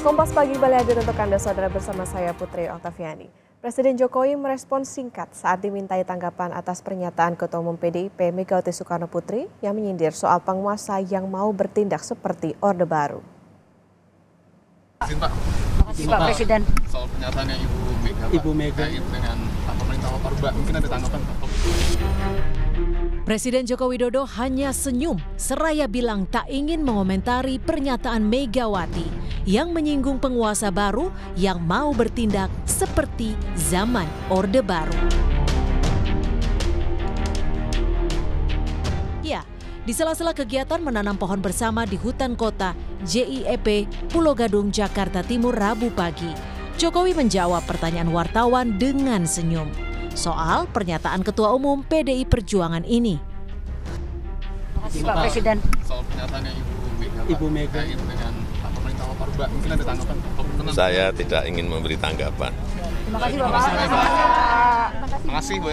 Kompas Pagi kembali hadir untuk Anda saudara bersama saya Putri Oktaviani. Presiden Jokowi merespons singkat saat dimintai tanggapan atas pernyataan Ketua Umum PDIP Megawati Soekarnoputri yang menyindir soal penguasa yang mau bertindak seperti Orde Baru. Terima kasih Pak Presiden. Soal pernyataannya Ibu Mega terkait dengan pemerintah Orba, mungkin ada tanggapan Pak? Presiden Joko Widodo hanya senyum seraya bilang tak ingin mengomentari pernyataan Megawati yang menyinggung penguasa baru yang mau bertindak seperti zaman Orde Baru. Ya, di sela-sela kegiatan menanam pohon bersama di hutan kota JIEP Pulau Gadung, Jakarta Timur Rabu pagi, Jokowi menjawab pertanyaan wartawan dengan senyum soal pernyataan Ketua Umum PDI Perjuangan ini. Terima kasih Pak Presiden. Soal pernyataannya Ibu Mega terkait dengan pemerintah Orba, mungkin ada tanggapan Pak? Saya tidak ingin memberi tanggapan. Terima kasih Bapak. Terima kasih Bu.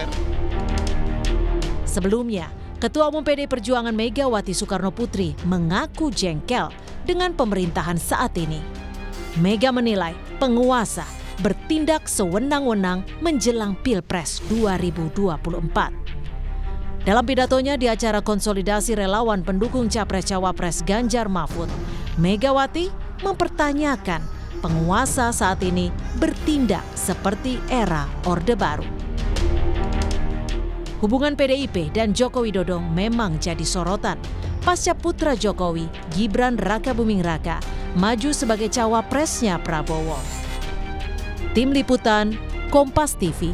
Sebelumnya, Ketua Umum PDI Perjuangan Megawati Soekarnoputri mengaku jengkel dengan pemerintahan saat ini. Mega menilai penguasa bertindak sewenang-wenang menjelang Pilpres 2024. Dalam pidatonya di acara konsolidasi relawan pendukung Capres-Cawapres Ganjar Mahfud, Megawati mempertanyakan penguasa saat ini bertindak seperti era Orde Baru. Hubungan PDIP dan Joko Widodo memang jadi sorotan pasca putra Jokowi, Gibran Rakabuming Raka, maju sebagai cawapresnya Prabowo. Tim Liputan, Kompas TV.